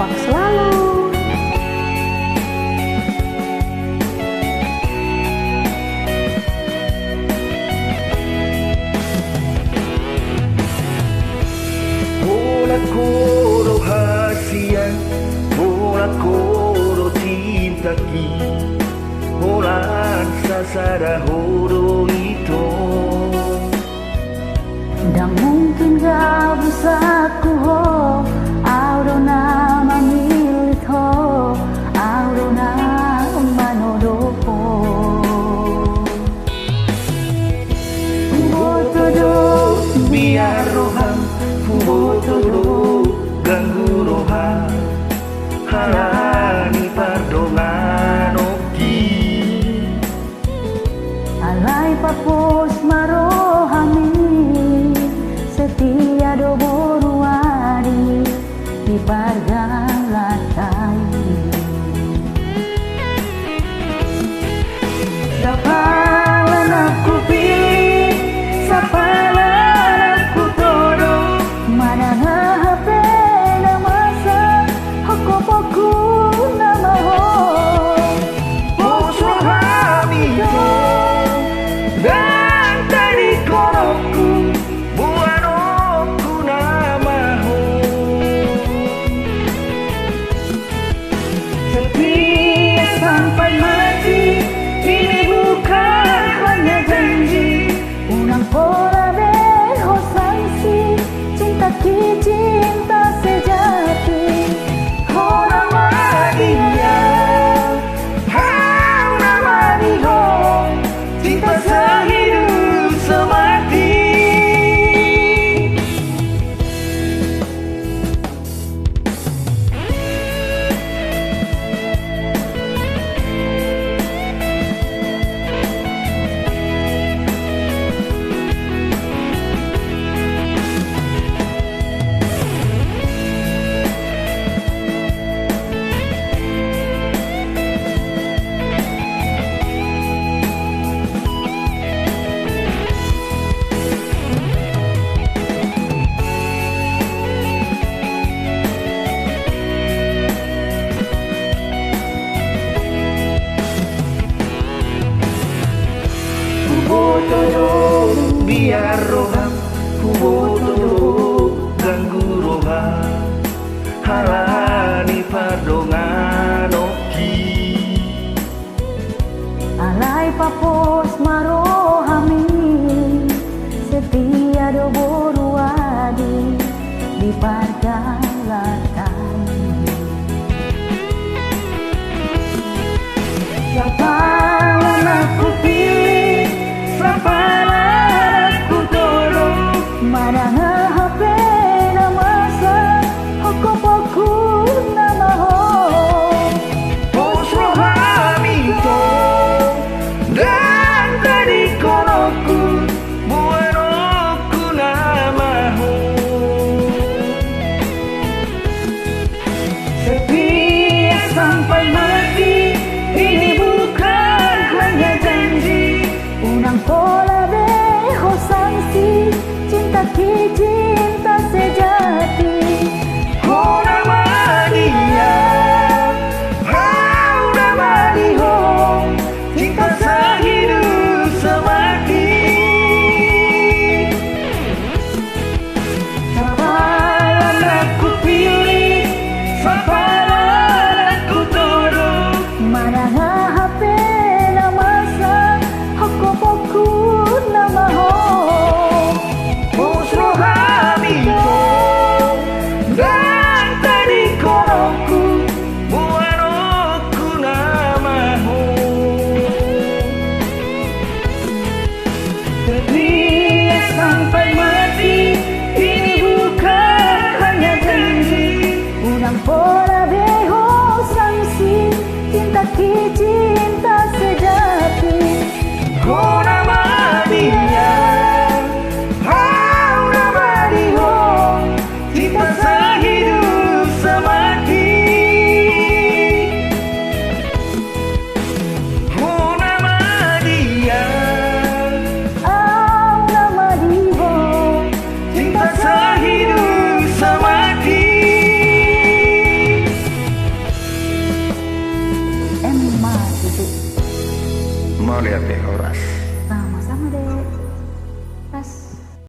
kompak selalu. Bola koro rahasia, bola koro cinta ki, bola sasara horo itu. Dan mungkin gak bisa ku ho, auro na mamilit ho, auro na manodopo. Boto do biar roham, boto do ganggu roham, halani pardongan oki. Alai papos marohami, setia do boruari di pargalatai. Sapalan aku pilih, sapalan aku todong, mana HP na masa, hokopoku nama ho. Poso hamito, dan tadi korokku, buanoku namaho. Setia sampai mati, ini bukan hanya janji. Unang pola deho sanksi, cinta ki cinta sejati. Orang madinya, Hauna mariho, cinta sehidup semati. Boto biar roham, boto ganggu roham, halani pardongan oki. alai papos marohami, setia do boruadi di pargalatai. Sapalan aku pilih, sapalan aku tolong, mana HP na masa, hokopoku nama ho. Poso hamito, dan tadi korokku, buanoku namaho. Setia sampai mati, ini bukan hanya janji. Unang pola deho sanksi, cinta ki cinta sejati. Hona mania, hauna mariho, cinta sehidup semati. Sapalan aku pilih, Sapalan aku todong, mana HP na masa, hokopoku nama ho. poso hamito, dan tadi korokku, buanoku namaho. Setia sampai mati, ini bukan hanya janji. Unang pola deho sanksi, cinta ki cinta sejati. Hona mania, hauna mariho, cinta sehidup semati. Hona mania, Au nama diho, cinta sehidup semati. gitu. Mau lihat deh Horas.